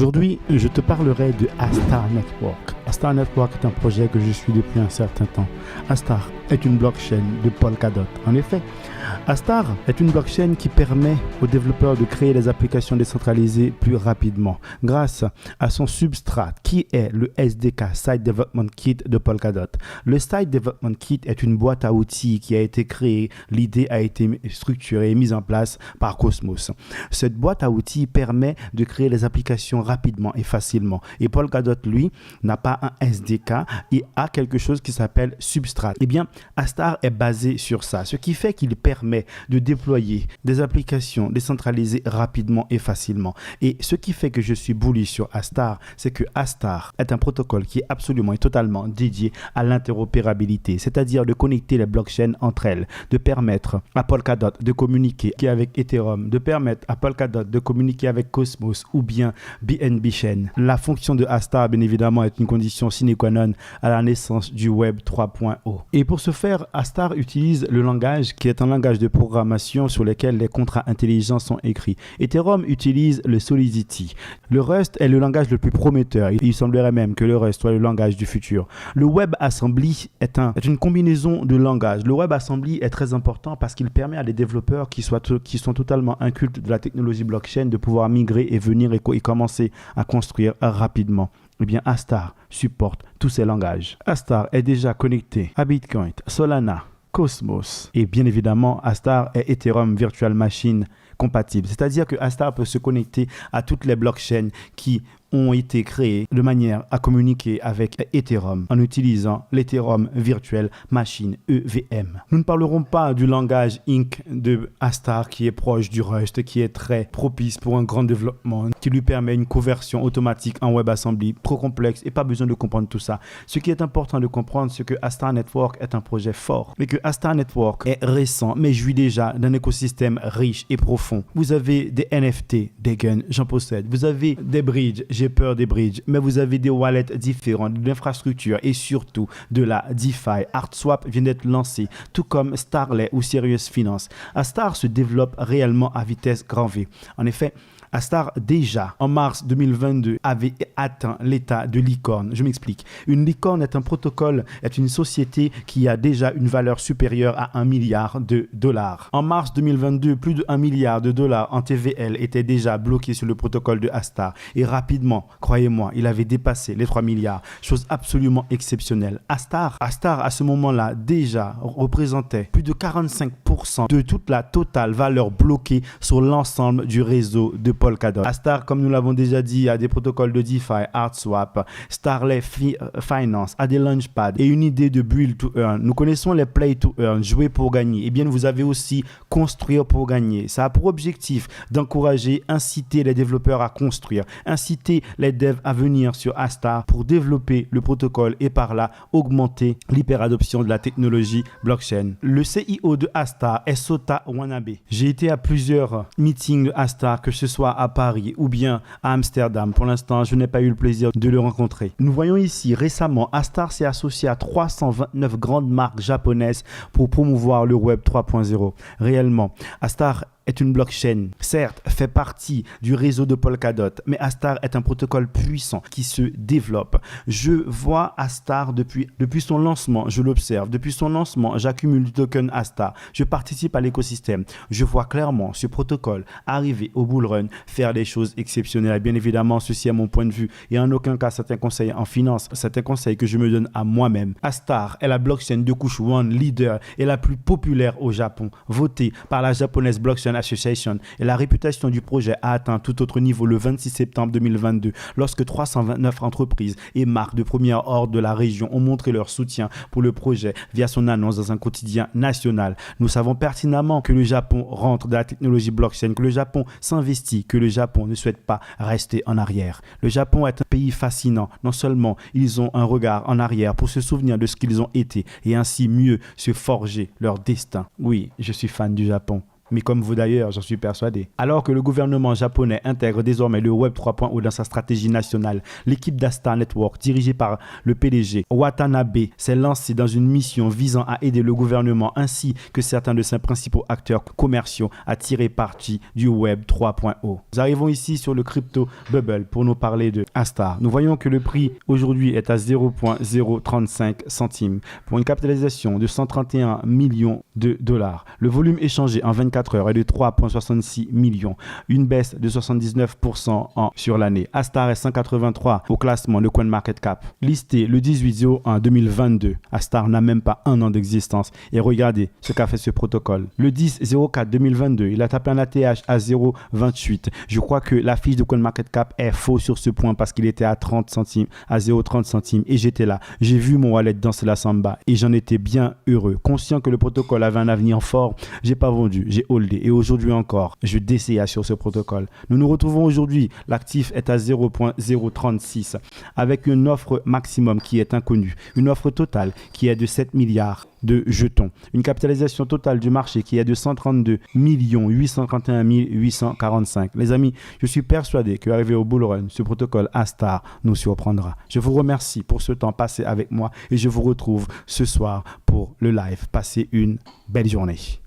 Aujourd'hui, je te parlerai de Astar Network. Astar Network est un projet que je suis depuis un certain temps. Astar est une blockchain de Polkadot. En effet, Astar est une blockchain qui permet aux développeurs de créer des applications décentralisées plus rapidement grâce à son substrat qui est le SDK Site Development Kit de Polkadot. Le Site Development Kit est une boîte à outils qui a été créée. L'idée a été structurée et mise en place par Cosmos. Cette boîte à outils permet de créer les applications rapidement et facilement. Et Polkadot, lui, n'a pas un SDK et a quelque chose qui s'appelle Substrat. Eh bien, Astar est basé sur ça, ce qui fait qu'il permet de déployer des applications décentralisées rapidement et facilement. Et ce qui fait que je suis bullish sur Astar, c'est que Astar est un protocole qui est absolument et totalement dédié à l'interopérabilité, c'est-à-dire de connecter les blockchains entre elles, de permettre à Polkadot de communiquer avec Ethereum, de permettre à Polkadot de communiquer avec Cosmos ou bien BNB Chain. La fonction de Astar, bien évidemment, est une condition sine qua non à la naissance du Web 3.0. Et pour ce faire, Astar utilise le langage qui est un langage de programmation sur lequel les contrats intelligents sont écrits. Ethereum utilise le Solidity. Le Rust est le langage le plus prometteur. Il semblerait même que le Rust soit le langage du futur. Le WebAssembly est une combinaison de langages. Le WebAssembly est très important parce qu'il permet à des développeurs qui sont totalement incultes de la technologie blockchain de pouvoir migrer et venir et commencer à construire rapidement. Eh bien, Astar supporte tous ces langages. Astar est déjà connecté à Bitcoin, Solana, Cosmos et bien évidemment, Astar est Ethereum Virtual Machine compatible. C'est-à-dire que Astar peut se connecter à toutes les blockchains qui ont été créées de manière à communiquer avec Ethereum en utilisant l'Ethereum Virtual Machine EVM. Nous ne parlerons pas du langage Inc de Astar qui est proche du Rust, qui est très propice pour un grand développement, qui lui permet une conversion automatique en WebAssembly trop complexe et pas besoin de comprendre tout ça. Ce qui est important de comprendre, c'est que Astar Network est un projet fort, mais que Astar Network est récent, mais jouit déjà d'un écosystème riche et profond. Vous avez des NFT, des guns, j'en possède. Vous avez des bridges, j'ai peur des bridges, mais vous avez des wallets différents, de l'infrastructure et surtout de la DeFi. ArtSwap vient d'être lancé, tout comme Starlay ou Serious Finance. Astar se développe réellement à vitesse grand V. En effet, Astar, déjà, en mars 2022, avait atteint l'état de licorne. Je m'explique. Une licorne est un protocole, est une société qui a déjà une valeur supérieure à 1 milliard de dollars. En mars 2022, plus de 1 milliard de dollars en TVL étaient déjà bloqués sur le protocole de Astar. Et rapidement, croyez-moi, il avait dépassé les 3 milliards. Chose absolument exceptionnelle. Astar, à ce moment-là, déjà représentait plus de 45% de toute la totale valeur bloquée sur l'ensemble du réseau de Polkadot. Astar, comme nous l'avons déjà dit, a des protocoles de DeFi, ArtSwap, Starlay Finance, a des launchpads et une idée de build to earn. Nous connaissons les play to earn, jouer pour gagner. Eh bien, vous avez aussi construire pour gagner. Ça a pour objectif d'encourager, inciter les développeurs à construire, inciter les devs à venir sur Astar pour développer le protocole et par là augmenter l'hyperadoption de la technologie blockchain. Le CIO de Astar est Sota Wanabe. J'ai été à plusieurs meetings de Astar, que ce soit à Paris ou bien à Amsterdam. Pour l'instant, je n'ai pas eu le plaisir de le rencontrer. Nous voyons ici récemment, Astar s'est associé à 329 grandes marques japonaises pour promouvoir le Web 3.0. Réellement, Astar est une blockchain, certes, fait partie du réseau de Polkadot, mais Astar est un protocole puissant qui se développe. Je vois Astar depuis son lancement, je l'observe. Depuis son lancement, j'accumule du token Astar. Je participe à l'écosystème. Je vois clairement ce protocole arriver au bull run, faire des choses exceptionnelles. Bien évidemment, ceci est mon point de vue et en aucun cas certains conseils en finance, certains conseils que je me donne à moi-même. Astar est la blockchain de couche one leader et la plus populaire au Japon, votée par la japonaise Blockchain Association, et la réputation du projet a atteint tout autre niveau le 26 septembre 2022 lorsque 329 entreprises et marques de première ordre de la région ont montré leur soutien pour le projet via son annonce dans un quotidien national. Nous savons pertinemment que le Japon rentre dans la technologie blockchain, que le Japon s'investit, que le Japon ne souhaite pas rester en arrière. Le Japon est un pays fascinant. Non seulement ils ont un regard en arrière pour se souvenir de ce qu'ils ont été et ainsi mieux se forger leur destin. Oui, je suis fan du Japon. mais comme vous d'ailleurs, j'en suis persuadé. Alors que le gouvernement japonais intègre désormais le Web 3.0 dans sa stratégie nationale, l'équipe d'Astar Network, dirigée par le PDG Watanabe, s'est lancée dans une mission visant à aider le gouvernement ainsi que certains de ses principaux acteurs commerciaux à tirer parti du Web 3.0. Nous arrivons ici sur le Crypto Bubble pour nous parler de Astar. Nous voyons que le prix aujourd'hui est à 0,035 centimes pour une capitalisation de 131 millions de dollars. Le volume échangé en 24 heures est de 3,66 millions, une baisse de 79% sur l'année. Astar est 183 au classement de CoinMarketCap. Listé le 18/01/2022, Astar n'a même pas un an d'existence. Et regardez ce qu'a fait ce protocole. Le 10/04/2022, il a tapé un ATH à 0,28. Je crois que la fiche de CoinMarketCap est fausse sur ce point parce qu'il était à 30 centimes, à 0,30 centimes. Et j'étais là. J'ai vu mon wallet danser la samba et j'en étais bien heureux. Conscient que le protocole avait un avenir fort, j'ai pas vendu, j'ai holdé. Et aujourd'hui encore, je DCA sur ce protocole. Nous nous retrouvons aujourd'hui. L'actif est à 0,036 avec une offre maximum qui est inconnue. Une offre totale qui est de 7 milliards de jetons. Une capitalisation totale du marché qui est de 132 831 845. Les amis, je suis persuadé qu'arrivé au bull run, ce protocole Astar nous surprendra. Je vous remercie pour ce temps passé avec moi et je vous retrouve ce soir pour le live. Passez une belle journée.